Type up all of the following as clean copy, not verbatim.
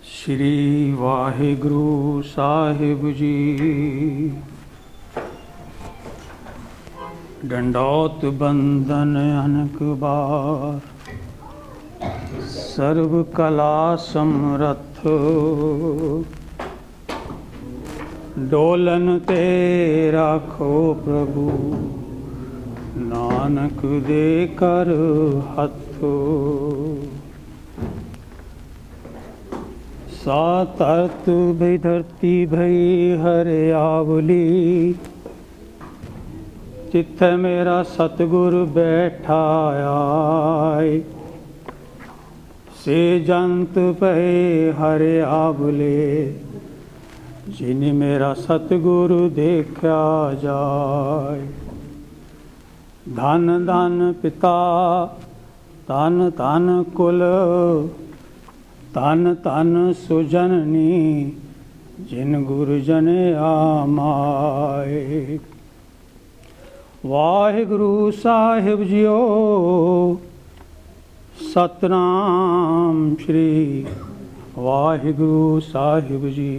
श्री वाहिगुरु साहिब जी। डंडौत बंदन अनक बार, सर्व कला समरथ। डोलन ते राखो प्रभु, नानक दे कर हथ। सा तरत भई धरती भई हरियावली, जिथे मेरा सतगुर बैठा आए। से जंत भय हरियावले, जिन मेरा सतगुर देखा जाए। धन धन पिता धन धन कुल, धन धन सुजननी, जिन गुरुजन आमाए। वाहिगुरु साहिब जियो, सतनाम श्री वाहिगुरु साहिब जी।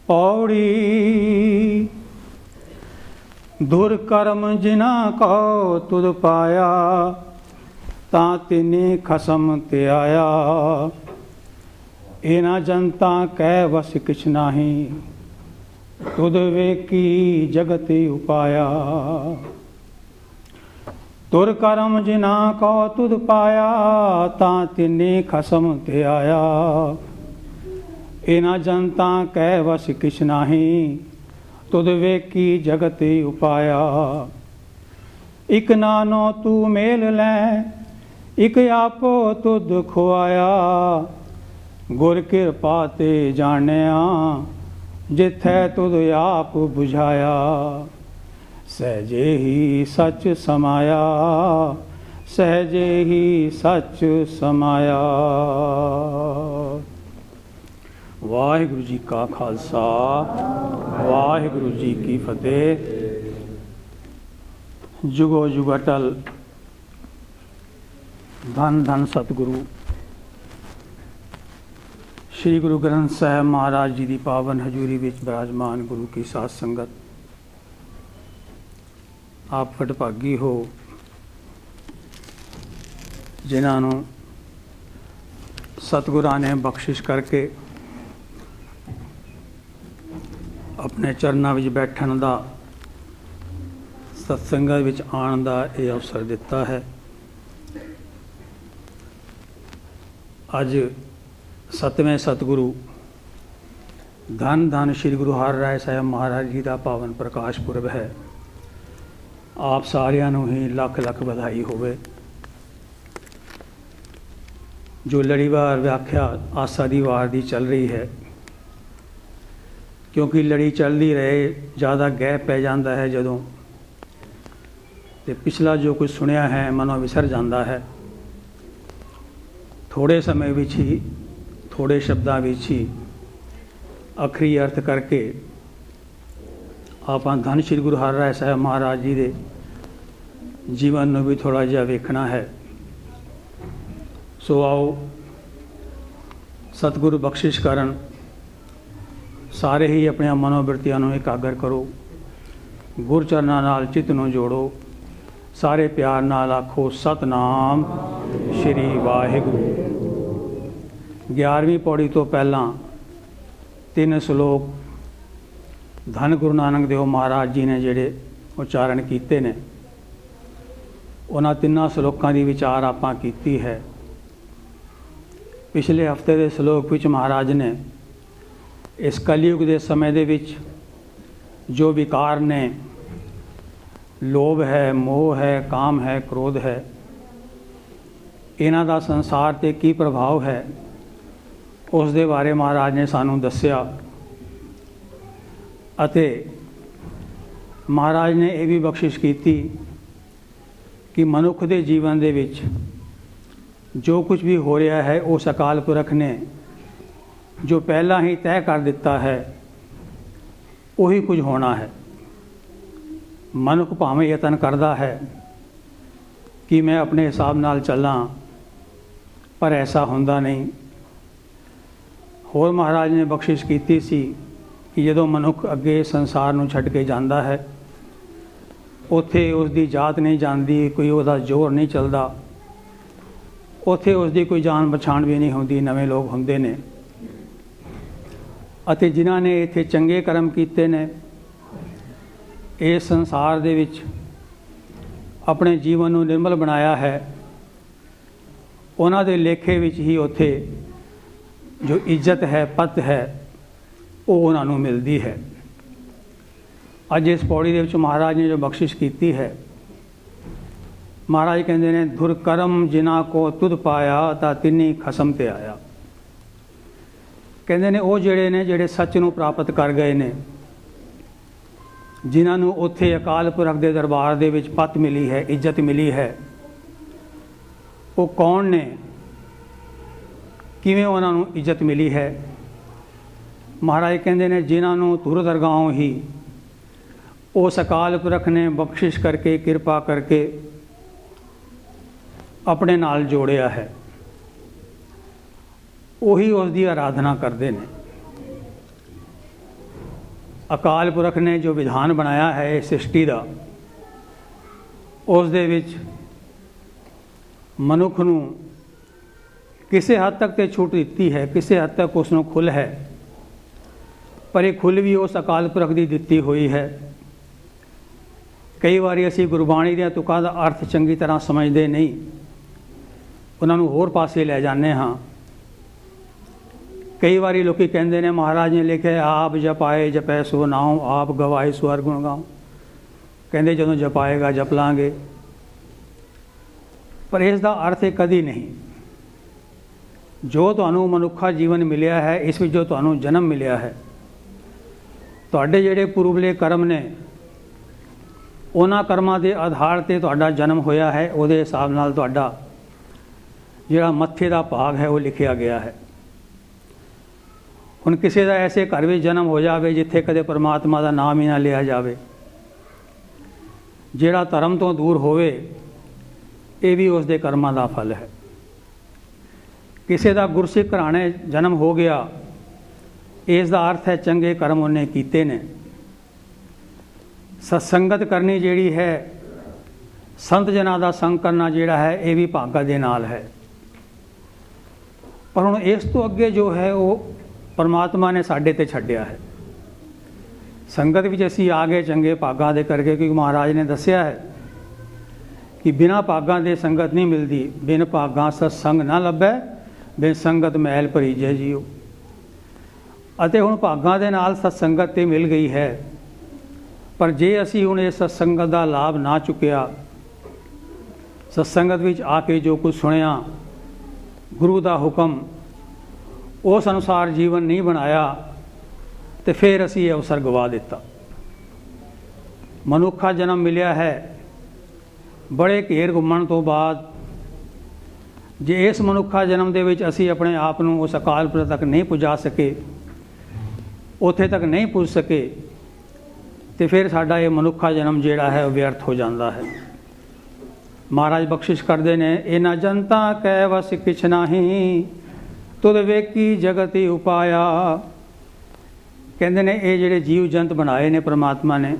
पौड़ी दुर्कर्म जिना को तुद पाया, ता तिने खसम ते आया। इना जनता कह वस किछ नाही, तुद वेकी जगत उपाया। दुर्कर्म जिना को तुद पाया, ता तिने खसम ते आया। इना जनता कह वस किछ नाही, तुद वेकी जगत उपाया। इक नानो तू मेल लै, इक आपो तुद खुआया। गुर कृपा ते जानिया, जिथे तुद आप बुझाया। सहजे ही सच समाया, सहजे ही सच समाया। वाहिगुरु जी का खालसा, वाहिगुरु जी की फतेह। जुगो जुग अटल धन धन सतगुरु श्री गुरु ग्रंथ साहिब महाराज जी की पावन हजूरी विच विराजमान गुरु की साध संगत। आप वडभागी हो जिन्हों सतगुरां ने बख्शिश करके अपने चरणों में बैठन का, सत्संगत विच आने का यह अवसर दिता है। अज 7वें सतगुरु धन धन श्री गुरु हर राय साहब महाराज जी का पावन प्रकाश पुरब है। आप सारिਆਂ ਨੂੰ ही लख लख बधाई होवे। जो लड़ीवार व्याख्या आसा दी वार दी चल रही है, क्योंकि लड़ी चलती रहे ज़्यादा गैप पै जाता है जदों, तो पिछला जो कुछ सुनिया है मनों विसर जाता है। थोड़े समय विच ही थोड़े शब्दों विच ही आखिरी अर्थ करके आप धन श्री गुरु हर राय साहब महाराज जी के जीवन में भी थोड़ा जिहा वेखना है। सो आओ सतगुरु बख्शिश करन, सारे ही अपने मनोवृत्तियों को एकागर करो। गुरचरणों नाल चित्त नूं जोड़ो। सारे प्यार नाल आखो सतनाम श्री वाहिगुरु। 11वीं पौड़ी तो पहला 3 श्लोक धन गुरु नानक देव महाराज जी ने जिहड़े उच्चारण कीते ने, उन्हां 3 श्लोकों की विचार आपां कीती है। पिछले हफ्ते के श्लोक विच महाराज ने इस कलयुग के समय दे विच जो विकार ने, लोभ है, मोह है, काम है, क्रोध है, इन्हां दा संसार ते की प्रभाव है, उस दे बारे महाराज ने सानू दस्या। अते महाराज ने यह भी बख्शिश की कि मनुख के जीवन दे विच जो कुछ भी हो रहा है उस अकाल पुरख ने जो पहला ही तय कर दिता है, वही कुछ होना है। मनुख भावें यतन करता है कि मैं अपने हिसाब नाल चलां, पर ऐसा हुंदा नहीं। होर महाराज ने बख्शिश कीती सी कि जदों मनुख अगे संसार नूं छड्ड के जांदा है, उत्थे उसकी जात नहीं जाती, कोई उसका जोर नहीं चलता, उत्थे उसकी कोई जान पछाण भी नहीं होंदी, नवे लोग होंदे ने। अते जिन्हां ने इत्थे चंगे कर्म कीते ने, इस संसार दे विच अपने जीवन नूं निर्मल बनाया है, उन्हां दे लेखे विच ही उत्थे जो इज्जत है, पत है, वो उन्हां नूं मिलदी है। अज इस पौड़ी दे विच महाराज ने जो बख्शिश कीती है, महाराज कहते ने दुरकर्म जिन्हां को तुध पाया तां तिन्नी खसम ते आया। कहते ने वो जिहड़े ने जिहड़े सच नूं प्राप्त कर गए ने, जिन्हां नूं उत्थे अकाल पुरख दे दरबार दे विच पत मिली है, इज्जत मिली है, वो कौन ने, किवें उन्हां नूं इज्जत मिली है। महाराज कहते ने जिन्हां नूं धुर दरगाहों ही उस अकाल पुरख ने बख्शिश करके, किरपा करके अपने नाल जोड़िया है, उही उसकी आराधना करते हैं। अकाल पुरख ने जो विधान बनाया है इस सृष्टि का, उस दे विच मनुख नूं किसी हद तक तो छूट दी है, किसी हद तक उसनूं खुल है, पर यह खुल भी उस अकाल पुरख की दिती हुई है। कई बार असी गुरबाणी दी तुकां दा अर्थ चंगी तरह समझते नहीं, उन्होंने होर पासे लै जाने हाँ। कई बार लोग कहते हैं महाराज ने लिखे आप जपाए जपै सो नाम, आप गवाए सो हर गुण गाओ। कहते जो जपाएगा जप लांगे, पर इसका अर्थ कदी नहीं। जो तुहानूं मनुखा जीवन मिलिया है, इस विच जो तुहानूं जन्म मिलिया है, तुहाडे जिहड़े पूर्वले कर्म ने, उन्हां कर्मां दे आधार ते तुहाडा जन्म होया है, उहदे हिसाब नाल तुहाडा जिहड़ा मत्थे दा भाग है वो लिखिया गया है। हुण किसी का ऐसे घर में जन्म हो जाए जिथे कदे परमात्मा का नाम ही ना लिया जाए, जिहड़ा धर्म तो दूर होवे, ये भी उसके कर्मां का फल है। किसी का गुरसिख घराणे जन्म हो गया, इसका अर्थ है चंगे कर्म उन्हें कीते ने। सत्संगत करनी जिहड़ी है, संत जनां दा संग करना जिहड़ा है, ये भी भागा दे नाल है। पर हुण इस तो अगे जो है वो परमात्मा ने साडे ते छड्डिया है। संगत विच असीं आ गए चंगे भागां दे करके, क्योंकि महाराज ने दस्सिया है कि बिना भागां दे संगत नहीं मिलती, बिन भागां सत्संग ना लभै, बिन संगत मैल भरीजे जीओ। अते हुण भागां दे नाल सत्संगत ते मिल गई है, पर जे असीं हुण इस सत्संगत दा लाभ ना चुकिया, सत्संगत विच आके जो कुछ सुनिया, गुरु का हुक्म उस अनुसार जीवन नहीं बनाया, तो फिर असी अवसर गवा दिता। मनुखा जन्म मिलिया है, बड़े घेर घुमण तो बाद जे इस मनुखा जन्म दे विच असी अपने आप नूं उस अकाल पुरख तक नहीं पुजा सके, उत्थे तक नहीं पुज सके, तो फिर साडा ये मनुखा जन्म जिहड़ा है व्यर्थ हो जाता है। महाराज बख्शिश करते ने इन्हां जनता कै वस किछ नाही, तुद वेकी जगत ही उपाया। कहते ने ये जिहड़े जीव जंत बनाए ने परमात्मा ने,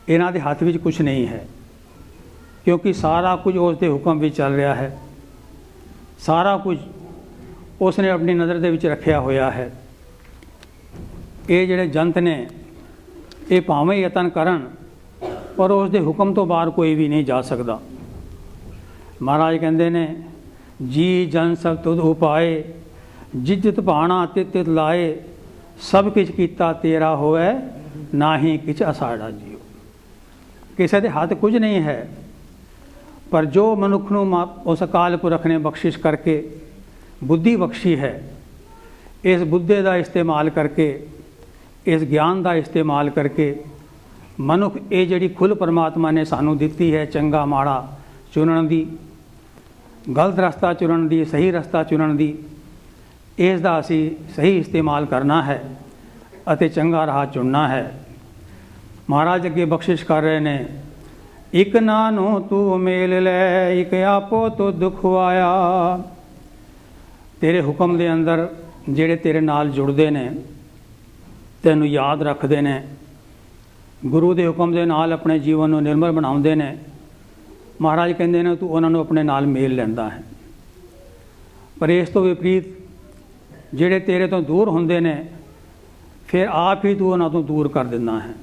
इन्हां दे हथ विच कुछ नहीं है, क्योंकि सारा कुछ उसके हुक्म विच चल रहा है, सारा कुछ उसने अपनी नज़र दे विच रखिया होया है। ये जिहड़े जंत ने, ये भावें यतन करन, पर उसके हुक्म तो बाहर कोई भी नहीं जा सकता। महाराज कहते ने जी जन सब तुद उपाए, जित जित भाणा तित तित लाए, सब किछ कीता तेरा होवे, ना ही किछ असाड़ा जीओ। किसी के हाथ कुछ नहीं है, पर जो मनुख नूं उस अकाल पुरख ने बख्शिश करके बुद्धि बख्शी है, इस बुद्धि का इस्तेमाल करके, इस ज्ञान का इस्तेमाल करके मनुख ये जिहड़ी खुल परमात्मा ने सानू दिती है, चंगा माड़ा चुनण दी, गलत रास्ता चुनण दी, सही रास्ता चुनण दी, इसका असी सही इस्तेमाल करना है अते चंगा राह चुनना है। महाराज अगे बख्शिश कर रहे हैं, ਇੱਕ ਨਾਨੂ ਤੂੰ ਮੇਲ ਲੈ, ਇੱਕ ਆਪੋ ਤੂੰ ਦੁਖਵਾਇਆ। ਤੇਰੇ ਹੁਕਮ ਦੇ ਅੰਦਰ ਜਿਹੜੇ ਤੇਰੇ ਨਾਲ ਜੁੜਦੇ ਨੇ, ਤੈਨੂੰ ਯਾਦ ਰੱਖਦੇ ਨੇ, ਗੁਰੂ ਦੇ ਹੁਕਮ ਦੇ ਨਾਲ ਆਪਣੇ ਜੀਵਨ ਨੂੰ ਨਿਰਮਲ ਬਣਾਉਂਦੇ ਨੇ, ਮਹਾਰਾਜ ਕਹਿੰਦੇ ਨੇ ਤੂੰ ਉਹਨਾਂ ਨੂੰ ਆਪਣੇ ਨਾਲ ਮੇਲ ਲੈਂਦਾ ਹੈ। ਪਰ ਇਸ ਤੋਂ ਵਿਪਰੀਤ ਜਿਹੜੇ ਤੇਰੇ ਤੋਂ ਦੂਰ ਹੁੰਦੇ ਨੇ, ਫਿਰ ਆਪ ਹੀ ਤੂੰ ਉਹਨਾਂ ਤੋਂ ਦੂਰ ਕਰ ਦਿੰਦਾ ਹੈ,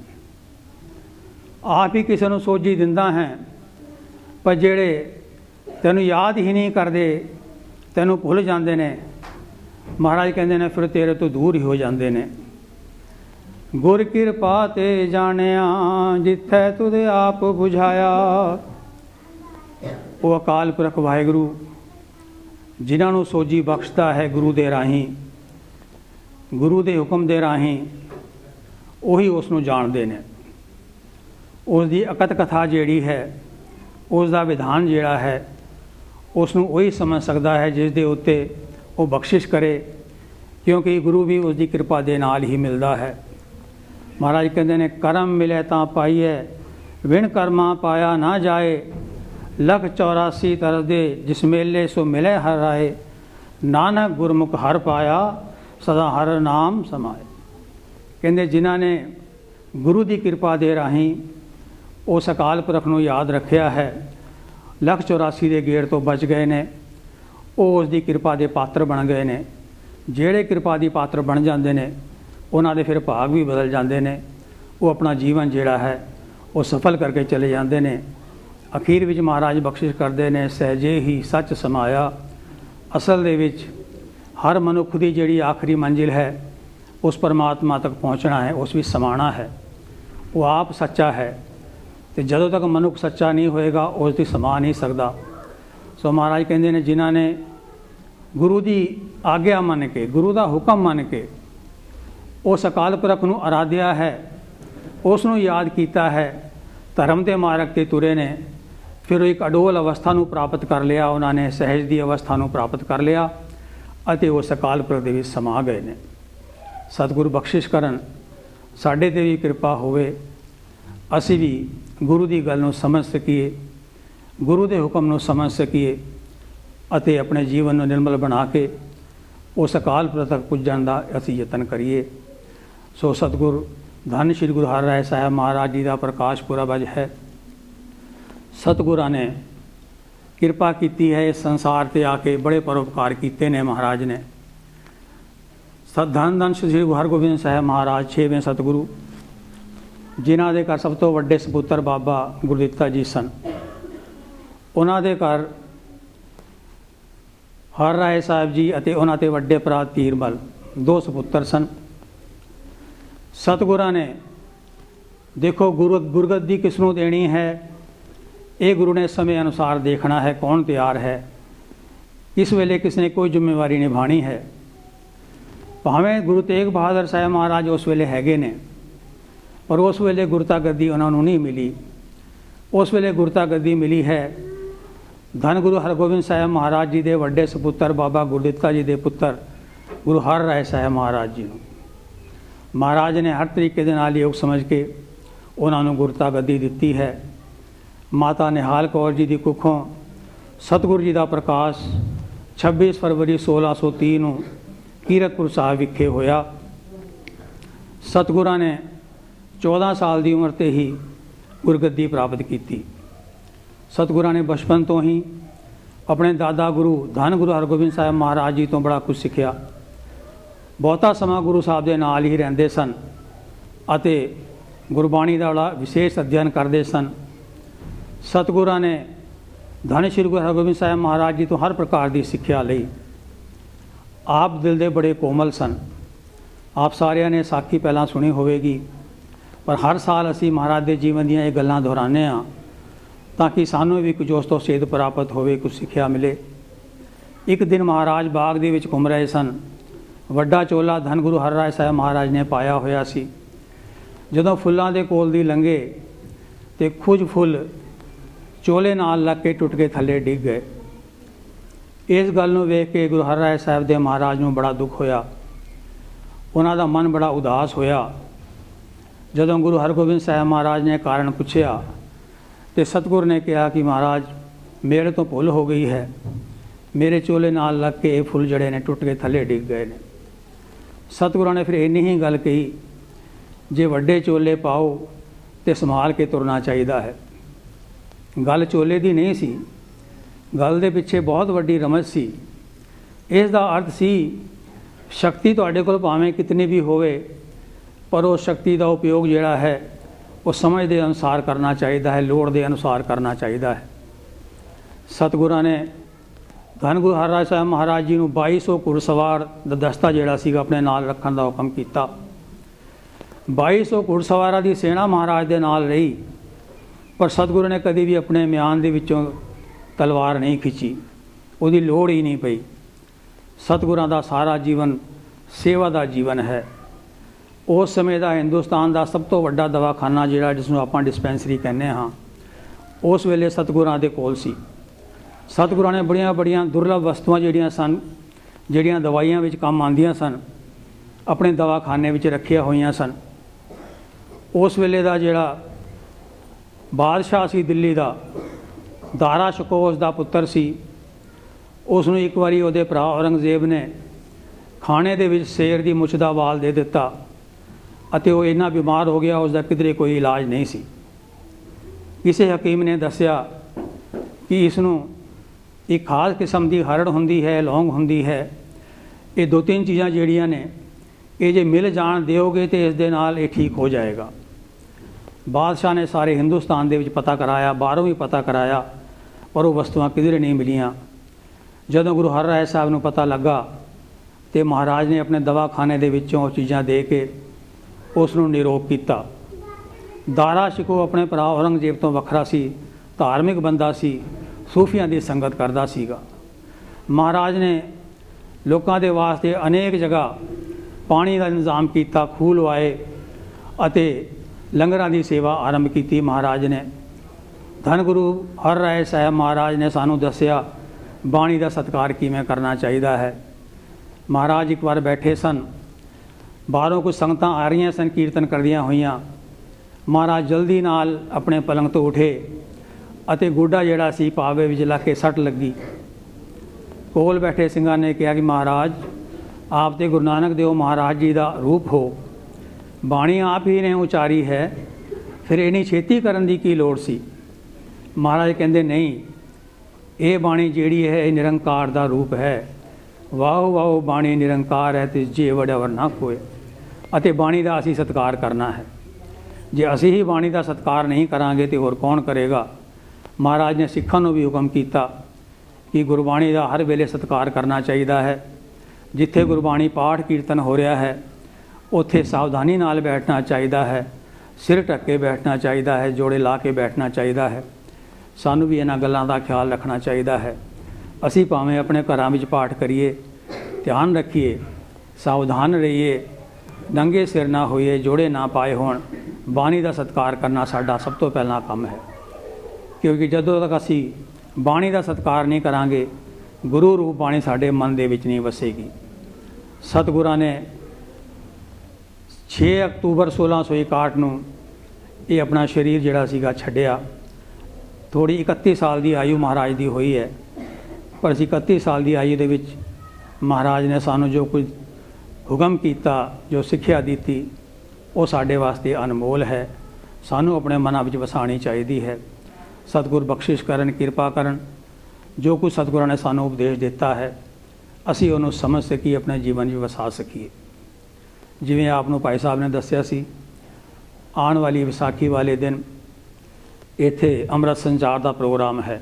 ਆਪ ਹੀ ਕਿਸੇ ਨੂੰ ਸੋਝੀ ਦਿੰਦਾ ਹੈ। ਪਰ ਜਿਹੜੇ ਤੈਨੂੰ ਯਾਦ ਹੀ ਨਹੀਂ ਕਰਦੇ, ਤੈਨੂੰ ਭੁੱਲ ਜਾਂਦੇ ਨੇ, ਮਹਾਰਾਜ ਕਹਿੰਦੇ ਨੇ ਫਿਰ ਤੇਰੇ ਤੋਂ ਦੂਰ ਹੀ ਹੋ ਜਾਂਦੇ ਨੇ। ਗੁਰ ਕਿਰਪਾ ਤੇ ਜਾਣਿਆ, ਜਿੱਥੈ ਤੁਧ ਆਪ ਬੁਝਾਇਆ। ਉਹ ਅਕਾਲ ਪੁਰਖ ਵਾਹਿਗੁਰੂ ਜਿਨ੍ਹਾਂ ਨੂੰ ਸੋਝੀ ਬਖਸ਼ਦਾ ਹੈ ਗੁਰੂ ਦੇ ਰਾਹੀਂ, ਗੁਰੂ ਦੇ ਹੁਕਮ ਦੇ ਰਾਹੀਂ, ਉਹੀ ਉਸ ਨੂੰ ਜਾਣਦੇ ਨੇ। ਉਸ ਦੀ ਅਕਤ ਕਥਾ ਜਿਹੜੀ ਹੈ, ਉਸ ਦਾ ਵਿਧਾਨ ਜਿਹੜਾ ਹੈ, ਉਸ ਨੂੰ ਉਹੀ ਸਮਝ ਸਕਦਾ ਹੈ ਜਿਸ ਦੇ ਉੱਤੇ ਉਹ ਬਖਸ਼ਿਸ਼ ਕਰੇ, ਕਿਉਂਕਿ ਗੁਰੂ ਵੀ ਉਸ ਦੀ ਕਿਰਪਾ ਦੇ ਨਾਲ ਹੀ ਮਿਲਦਾ ਹੈ। ਮਹਾਰਾਜ ਕਹਿੰਦੇ ਨੇ ਕਰਮ ਮਿਲੇ ਤਾਂ ਪਾਈਐ, ਵਿਣ ਕਰਮਾਂ ਪਾਇਆ ਨਾ ਜਾਏ। ਲੱਖ 84 ਤਰਸ ਦੇ ਜਿਸ ਮੇਲੇ ਸੋ ਮਿਲੇ ਹਰ ਰਾਏ। ਨਾਨਕ ਗੁਰਮੁਖ ਹਰ ਪਾਇਆ, ਸਦਾ ਹਰ ਨਾਮ ਸਮਾਏ। ਕਹਿੰਦੇ ਜਿਨ੍ਹਾਂ ਨੇ ਗੁਰੂ ਦੀ ਕਿਰਪਾ ਦੇ ਰਾਹੀਂ ਉਸ ਅਕਾਲ ਪੁਰਖ ਨੂੰ ਯਾਦ ਰੱਖਿਆ ਹੈ, ਲੱਖ 84 ਦੇ ਗੇੜ ਤੋਂ ਬਚ ਗਏ ਨੇ, ਉਹ ਉਸ ਦੀ ਕਿਰਪਾ ਦੇ ਪਾਤਰ ਬਣ ਗਏ ਨੇ। ਜਿਹੜੇ ਕਿਰਪਾ ਦੀ ਪਾਤਰ ਬਣ ਜਾਂਦੇ ਨੇ, ਉਹਨਾਂ ਦੇ ਫਿਰ ਭਾਗ ਵੀ ਬਦਲ ਜਾਂਦੇ ਨੇ। ਉਹ ਆਪਣਾ ਜੀਵਨ ਜਿਹੜਾ ਹੈ ਉਹ ਸਫਲ ਕਰਕੇ ਚਲੇ ਜਾਂਦੇ ਨੇ। ਅਖੀਰ ਵਿੱਚ ਮਹਾਰਾਜ ਬਖਸ਼ਿਸ਼ ਕਰਦੇ ਨੇ, ਸਹਿਜੇ ਹੀ ਸੱਚ ਸਮਾਇਆ। ਅਸਲ ਦੇ ਵਿੱਚ ਹਰ ਮਨੁੱਖ ਦੀ ਜਿਹੜੀ ਆਖਰੀ ਮੰਜ਼ਿਲ ਹੈ, ਉਸ ਪਰਮਾਤਮਾ ਤੱਕ ਪਹੁੰਚਣਾ ਹੈ, ਉਸ ਵਿੱਚ ਸਮਾਣਾ ਹੈ। ਉਹ ਆਪ ਸੱਚਾ ਹੈ, ਅਤੇ ਜਦੋਂ ਤੱਕ ਮਨੁੱਖ ਸੱਚਾ ਨਹੀਂ ਹੋਏਗਾ, ਉਸ ਦੀ ਸਮਾ ਨਹੀਂ ਸਕਦਾ। ਸੋ ਮਹਾਰਾਜ ਕਹਿੰਦੇ ਨੇ ਜਿਨ੍ਹਾਂ ਨੇ ਗੁਰੂ ਦੀ ਆਗਿਆ ਮੰਨ ਕੇ, ਗੁਰੂ ਦਾ ਹੁਕਮ ਮੰਨ ਕੇ ਉਸ ਅਕਾਲ ਪੁਰਖ ਨੂੰ ਅਰਾਧਿਆ ਹੈ, ਉਸ ਨੂੰ ਯਾਦ ਕੀਤਾ ਹੈ, ਧਰਮ ਦੇ ਮਾਰਗ 'ਤੇ ਤੁਰੇ ਨੇ, ਫਿਰ ਉਹ ਇੱਕ ਅਡੋਲ ਅਵਸਥਾ ਨੂੰ ਪ੍ਰਾਪਤ ਕਰ ਲਿਆ। ਉਹਨਾਂ ਨੇ ਸਹਿਜ ਦੀ ਅਵਸਥਾ ਨੂੰ ਪ੍ਰਾਪਤ ਕਰ ਲਿਆ ਅਤੇ ਉਸ ਅਕਾਲ ਪੁਰਖ ਦੇ ਵਿੱਚ ਸਮਾ ਗਏ ਨੇ। ਸਤਿਗੁਰੂ ਬਖਸ਼ਿਸ਼ ਕਰਨ, ਸਾਡੇ 'ਤੇ ਵੀ ਕਿਰਪਾ ਹੋਵੇ, ਅਸੀਂ ਵੀ ਗੁਰੂ ਦੀ ਗੱਲ ਨੂੰ ਸਮਝ ਸਕੀਏ, ਗੁਰੂ ਦੇ ਹੁਕਮ ਨੂੰ ਸਮਝ ਸਕੀਏ ਅਤੇ ਆਪਣੇ ਜੀਵਨ ਨੂੰ ਨਿਰਮਲ ਬਣਾ ਕੇ ਉਸ ਅਕਾਲ ਪੁਰਖ ਤੱਕ ਪੁੱਜਣ ਦਾ ਅਸੀਂ ਯਤਨ ਕਰੀਏ। ਸੋ ਸਤਿਗੁਰ ਧੰਨ ਸ਼੍ਰੀ ਗੁਰੂ ਹਰਿਰਾਏ ਸਾਹਿਬ ਮਹਾਰਾਜ ਜੀ ਦਾ ਪ੍ਰਕਾਸ਼ ਪੁਰਬ ਅੱਜ ਹੈ। ਸਤਿਗੁਰਾਂ ਨੇ ਕਿਰਪਾ ਕੀਤੀ ਹੈ, ਇਸ ਸੰਸਾਰ 'ਤੇ ਆ ਕੇ ਬੜੇ ਪਰਉਪਕਾਰ ਕੀਤੇ ਨੇ ਮਹਾਰਾਜ ਨੇ। ਧੰਨ ਧੰਨ ਸ਼੍ਰੀ ਗੁਰੂ ਹਰਗੋਬਿੰਦ ਸਾਹਿਬ ਮਹਾਰਾਜ 6ਵੇਂ ਸਤਿਗੁਰੂ, ਜਿਨ੍ਹਾਂ ਦੇ ਘਰ ਸਭ ਤੋਂ ਵੱਡੇ ਸਪੁੱਤਰ ਬਾਬਾ ਗੁਰਦਿੱਤਾ ਜੀ ਸਨ। ਉਹਨਾਂ ਦੇ ਘਰ ਹਰਿਰਾਏ ਸਾਹਿਬ ਜੀ ਅਤੇ ਉਹਨਾਂ ਦੇ ਵੱਡੇ ਭਰਾ ਧੀਰਮਲ 2 ਸਪੁੱਤਰ ਸਨ। ਸਤਿਗੁਰਾਂ ਨੇ ਦੇਖੋ ਗੁਰਗੱਦੀ ਕਿਸ ਨੂੰ ਦੇਣੀ ਹੈ, ਇਹ ਗੁਰੂ ਨੇ ਸਮੇਂ ਅਨੁਸਾਰ ਦੇਖਣਾ ਹੈ, ਕੌਣ ਤਿਆਰ ਹੈ, ਕਿਸ ਵੇਲੇ ਕਿਸ ਨੇ ਕੋਈ ਜ਼ਿੰਮੇਵਾਰੀ ਨਿਭਾਣੀ ਹੈ। ਭਾਵੇਂ ਗੁਰੂ ਤੇਗ ਬਹਾਦਰ ਸਾਹਿਬ ਮਹਾਰਾਜ ਉਸ ਵੇਲੇ ਹੈਗੇ ਨੇ, ਪਰ ਉਸ ਵੇਲੇ ਗੁਰਤਾ ਗੱਦੀ ਉਹਨਾਂ ਨੂੰ ਨਹੀਂ ਮਿਲੀ। ਉਸ ਵੇਲੇ ਗੁਰਤਾ ਗੱਦੀ ਮਿਲੀ ਹੈ ਧੰਨ ਗੁਰੂ ਹਰਗੋਬਿੰਦ ਸਾਹਿਬ ਮਹਾਰਾਜ ਜੀ ਦੇ ਵੱਡੇ ਸਪੁੱਤਰ ਬਾਬਾ ਗੁਰਦਿੱਤਾ ਜੀ ਦੇ ਪੁੱਤਰ ਗੁਰੂ ਹਰਿਰਾਏ ਸਾਹਿਬ ਮਹਾਰਾਜ ਜੀ ਨੂੰ। ਮਹਾਰਾਜ ਨੇ ਹਰ ਤਰੀਕੇ ਦੇ ਨਾਲ ਯੋਗ ਸਮਝ ਕੇ ਉਹਨਾਂ ਨੂੰ ਗੁਰਤਾ ਗੱਦੀ ਦਿੱਤੀ ਹੈ। ਮਾਤਾ ਨਿਹਾਲ ਕੌਰ ਜੀ ਦੀ ਕੁੱਖੋਂ ਸਤਿਗੁਰੂ ਜੀ ਦਾ ਪ੍ਰਕਾਸ਼ 26 ਫਰਵਰੀ 1630 ਨੂੰ ਕੀਰਤਪੁਰ ਸਾਹਿਬ ਵਿਖੇ ਹੋਇਆ। ਸਤਿਗੁਰਾਂ ਨੇ 14 ਸਾਲ ਦੀ ਉਮਰ 'ਤੇ ਹੀ ਗੁਰਗੱਦੀ ਪ੍ਰਾਪਤ ਕੀਤੀ। ਸਤਿਗੁਰਾਂ ਨੇ ਬਚਪਨ ਤੋਂ ਹੀ ਆਪਣੇ ਦਾਦਾ ਗੁਰੂ ਧੰਨ ਗੁਰੂ ਹਰਗੋਬਿੰਦ ਸਾਹਿਬ ਮਹਾਰਾਜ ਜੀ ਤੋਂ ਬੜਾ ਕੁਝ ਸਿੱਖਿਆ। ਬਹੁਤਾ ਸਮਾਂ ਗੁਰੂ ਸਾਹਿਬ ਦੇ ਨਾਲ ਹੀ ਰਹਿੰਦੇ ਸਨ ਅਤੇ ਗੁਰਬਾਣੀ ਦਾ ਬੜਾ ਵਿਸ਼ੇਸ਼ ਅਧਿਐਨ ਕਰਦੇ ਸਨ। ਸਤਿਗੁਰਾਂ ਨੇ ਧੰਨ ਸ਼੍ਰੀ ਗੁਰੂ ਹਰਗੋਬਿੰਦ ਸਾਹਿਬ ਮਹਾਰਾਜ ਜੀ ਤੋਂ ਹਰ ਪ੍ਰਕਾਰ ਦੀ ਸਿੱਖਿਆ ਲਈ। ਆਪ ਦਿਲ ਦੇ ਬੜੇ ਕੋਮਲ ਸਨ। ਆਪ ਸਾਰਿਆਂ ਨੇ ਸਾਖੀ ਪਹਿਲਾਂ ਸੁਣੀ ਹੋਵੇਗੀ, ਪਰ ਹਰ ਸਾਲ ਅਸੀਂ ਮਹਾਰਾਜ ਦੇ ਜੀਵਨ ਦੀਆਂ ਇਹ ਗੱਲਾਂ ਦੁਹਰਾਉਂਦੇ ਹਾਂ ਤਾਂ ਕਿ ਸਾਨੂੰ ਵੀ ਕੁਝ ਉਸ ਤੋਂ ਸੇਧ ਪ੍ਰਾਪਤ ਹੋਵੇ, ਕੁਝ ਸਿੱਖਿਆ ਮਿਲੇ। ਇੱਕ ਦਿਨ ਮਹਾਰਾਜ ਬਾਗ ਦੇ ਵਿੱਚ ਘੁੰਮ ਰਹੇ ਸਨ। ਵੱਡਾ ਚੋਲਾ ਧੰਨ ਗੁਰੂ ਹਰਿਰਾਏ ਸਾਹਿਬ ਮਹਾਰਾਜ ਨੇ ਪਾਇਆ ਹੋਇਆ ਸੀ। ਜਦੋਂ ਫੁੱਲਾਂ ਦੇ ਕੋਲ ਦੀ ਲੰਘੇ ਤੇ ਕੁਝ ਫੁੱਲ ਚੋਲੇ ਨਾਲ ਲੱਗ ਕੇ ਟੁੱਟ ਕੇ ਥੱਲੇ ਡਿੱਗ ਗਏ। ਇਸ ਗੱਲ ਨੂੰ ਵੇਖ ਕੇ ਗੁਰੂ ਹਰਿਰਾਏ ਸਾਹਿਬ ਦੇ ਮਹਾਰਾਜ ਨੂੰ ਬੜਾ ਦੁੱਖ ਹੋਇਆ। ਉਹਨਾਂ ਦਾ ਮਨ ਬੜਾ ਉਦਾਸ ਹੋਇਆ। ਜਦੋਂ ਗੁਰੂ ਹਰਗੋਬਿੰਦ ਸਾਹਿਬ ਮਹਾਰਾਜ ਨੇ ਕਾਰਨ ਪੁੱਛਿਆ तो सतगुर ने कहा कि महाराज मेरे तो भुल हो गई है, मेरे चोले नाल लग के ये फुल जड़े ने टुट के थले डिग गए ने। सतगुਰਾਂ ने फिर इन्नी ही गल कही, जे वड्डे चोले पाओ तो संभाल के तुरना चाहिए है। गल चोले की नहीं सी, गल दे पिछे बहुत वड्डी रमज सी। इस दा अर्थ सी शक्ति तुहाडे कोल भावें कितनी भी होवे, पर उस शक्ति का उपयोग जिहड़ा है वो समझ के अनुसार करना चाहिए है, लोड़ के अनुसार करना चाहिए है। सतगुਰਾਂ ने धन गुरु हरराज साहब महाराज जी को 2200 घुड़सवार का दस्ता जिहड़ा सीगा अपने नाल रखण का हुक्म किया। 2200 घुड़सवारां की सेना महाराज के नाल रही, पर सतगुरु ने कभी भी अपने म्यान दे विचों तलवार नहीं खिंची, उसकी लोड़ ही नहीं पई। सतगुਰਾਂ का सारा जीवन सेवा का जीवन है। उस समय का हिंदुस्तान का सब तो वड्डा दवाखाना जिहड़ा जिसनूं आपां डिस्पैंसरी कहने हाँ, उस वेले सतगुਰਾਂ दे कोल सी। सतगुਰਾਂ ने बड़ियां बड़ियां दुर्लभ वस्तुआं जिहड़ियां सन, जिहड़ियां दवाइयां विच काम आंदियां सन, अपने दवाखाने विच रखिया होईयां सन। उस वेले का जिहड़ा बादशाह सी दिल्ली का, दारा शिकोह का पुत्र सी, उसनूं एक बारी उहदे भरा औरंगजेब ने खाने दे विच शेर की मुछ दा वाल दे दिता अते वो इन्ना बीमार हो गया, उसका किधरे कोई इलाज नहीं सी। किसी हकीम ने दस्या कि इसनूं एक खास किस्म की हरड़ हुंदी है, लौंग हुंदी है, ये 2-3 चीज़ां जिहड़ियां ने ये जे मिल जान दिओगे तो इस दे नाल ये ठीक हो जाएगा। बादशाह ने सारे हिंदुस्तान दे विच पता कराया, बाहरों भी पता कराया, पर वो वस्तुआं किधरे नहीं मिलियां। जदों गुरु हरराय साहब नूं पता लगा तो महाराज ने अपने दवाखाने दे विचों चीज़ां दे के उसनूं निरोग किया। दारा शिकोह अपने भरा औरंगजेब तो वखरा सी, धार्मिक बंदा सी, सूफियां की संगत करदा सीगा। महाराज ने लोगों के वास्ते अनेक जगह पानी का इंतजाम किया, खूह लवाए अते लंगरां की सेवा आरंभ की। महाराज ने धन गुरु हरराय साहब महाराज ने सानू दस्या बाणी का सत्कार किवें करना चाहिए है। महाराज एक बार बैठे सन, बाहरों कुछ संगतां आ रही सन कीर्तन करदियां होईयां। महाराज जल्दी नाल अपने पलंग तो उठे अते गोडा जिहड़ा सी पावे विच ला के सट लगी। कोल बैठे सिंघां ने कहा कि महाराज आप तो गुरु नानक देव महाराज जी का रूप हो, बाणी आप ही ने उचारी है, फिर इन्नी छेती करन दी की लोड़ सी। महाराज कहंदे नहीं, ये बाणी जिहड़ी है ये निरंकार का रूप है। वाहो वाहो बाणी निरंकार है, तिस जे वड्यावर ना कोय। अते बाणी का असीं सत्कार करना है। जे असीं ही बाणी का सत्कार नहीं करांगे तो होर कौन करेगा। महाराज ने सिखां नूं भी हुक्म किया कि गुरबाणी का हर वेले सत्कार करना चाहिए है। जिथे गुरबाणी पाठ कीर्तन हो रहा है उत्थे सावधानी नाल बैठना चाहिए है, सिर ढक के बैठना चाहिए है, जोड़े ला के बैठना चाहिए है। सानू भी इन्हां गल्लां दा ख्याल रखना चाहिए है। असी भावें अपने घरां विच पाठ करिए, ध्यान रखिए, सावधान रहिए, नंगे सिर ना होइए, जोड़े ना पाए होण। बाणी का सत्कार करना साडा सब तो पहला काम है, क्योंकि जदों तक असी बाणी का सत्कार नहीं करांगे गुरु रूप बाणी साडे मन दे विच नहीं वसेगी। सतगुਰਾਂ ने 6 अक्तूबर 1661 नूं ये अपना शरीर जिहड़ा सीगा छड्डिया। थोड़ी 31 साल की आयु महाराज की हुई है, पर 31 साल की आयु दे विच महाराज ने सानू जो कुछ हुक्म किया, जो सिक्ख्या दी, वो साडे वास्ते अनमोल है। सानू अपने मनां विच वसाणी चाहिए है। सतगुर बख्शिश करन, किरपा करन, जो कुछ सतगुਰਾਂ ने सानू उपदेश दिता है असी उन्होंने समझ सकीए, अपने जीवन में वसा सकीए। जिवें आपनूं भाई साहब ने दस्सिया सी, आने वाली विसाखी वाले दिन इत्थे अमृत संचार का प्रोग्राम है।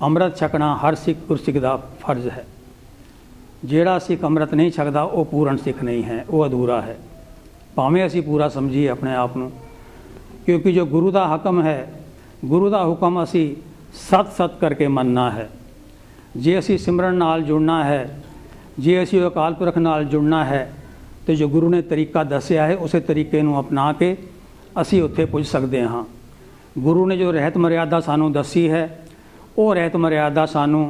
अमृत छकना हर सिख गुरसिख का फर्ज है। जिहड़ा सिख अमृत नहीं छकदा वो पूर्ण सिख नहीं है, वो अधूरा है। भावें असी पूरा समझिए अपने आप नूं, क्योंकि जो गुरु का हुक्म है, गुरु का हुक्म असी सत सत करके मनना है। जे असी सिमरन नाल जुड़ना है, जे असी अकाल पुरख नाल जुड़ना है, तो जो गुरु ने तरीका दस्या है उस तरीके नूं अपना के असी उत्थे पुज सकते हाँ। गुरु ने जो रहत मर्यादा सानू दसी है, वो रहत मर्यादा सानू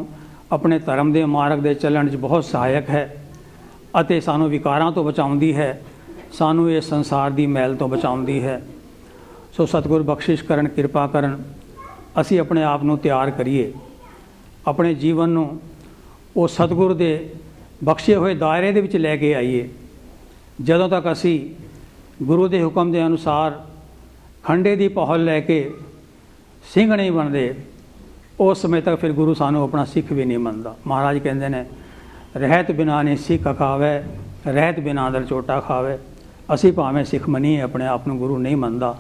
अपने धर्म के मार्ग दे चलण बहुत सहायक है अते सानू विकारां तो बचाउंदी है, सानू इस संसार की मैल तो बचाउंदी है। सो सतगुर बख्शिश करन, किरपा करन, असी अपने आप नूं तैयार करिए, अपने जीवन नूं वो सतगुर दे बख्शे हुए दायरे दे विच लैके आइए। जदों तक असी गुरु के हुक्म के अनुसार खंडे की पहल लैके सिंह नहीं बनते, उस समय तक फिर गुरु सानू अपना सिख भी नहीं मनता। महाराज कहते हैं, रहत बिना नहीं सिख खावे, रहत बिना दर चोटा खावे। असी भावें सिख मनीए, अपने आप को गुरु नहीं मनता।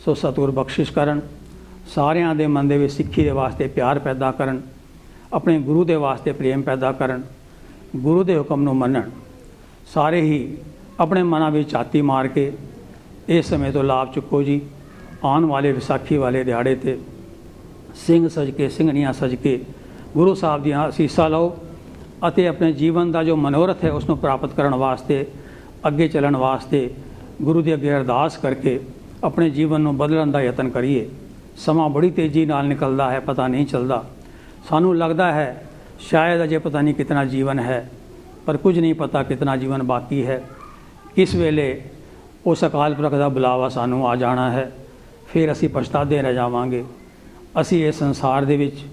सो सतगुर बख्शिश करन, सारियां दे मन दे विच सिक्खी दे वास्ते प्यार पैदा करन, अपने गुरु दे वास्ते प्रेम पैदा करन, गुरु के हुक्म नूं मनन। सारे ही अपने मनां विच छाती मार के इस समय तो लाभ चुको जी। आने वाले विसाखी वाले दिहाड़े ते सिंह सज के, सिंघणियां सज के गुरु साहब दी असीसां लो अते अपने जीवन का जो मनोरथ है उसनूं प्राप्त करन वास्ते, अगे चलन वास्ते गुरु के अगे अरदास करके अपने जीवन नूं बदलण दा यतन करिए। समा बड़ी तेज़ी नाल निकलदा है, पता नहीं चलता। सानू लगता है शायद अजे पता नहीं कितना जीवन है, पर कुछ नहीं पता कितना जीवन बाकी है। किस वेले उस अकाल पुरख का बुलावा सानू आ जाना है, फिर असी पछताते रह जावांगे। असी इस संसार दे विच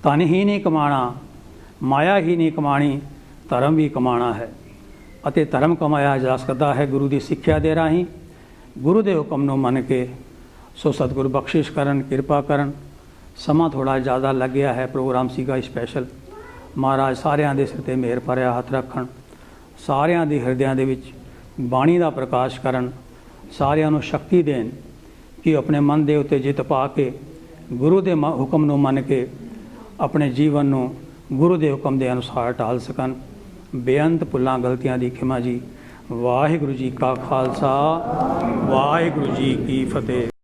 धन ही नहीं कमाना, माया ही नहीं कमानी, धर्म भी कमाना है। अते धर्म कमाया जा सकता है गुरु की सिक्ख्या दे राही, गुरु के हुक्म नूं मन के। सो सतगुरु बख्शिश करन, किरपा करन। समा थोड़ा ज़्यादा लग गया है, प्रोग्राम सीगा स्पैशल। महाराज सारियां दे सिर ते मेहर भरिया हथ रखन, सारियां दे हिरदियां दे विच बाणी का प्रकाश करन, सारियां नूं शक्ति देन कि अपने मन दे उत्ते जित पा के गुरु के हुक्म नूं मन के अपने जीवन नूं गुरु के हुक्म के अनुसार ढाल सकन। बेअंत भुल्लां गलतियां दी खिमा जी। वाहिगुरू जी का खालसा, वाहिगुरू जी की फतेह।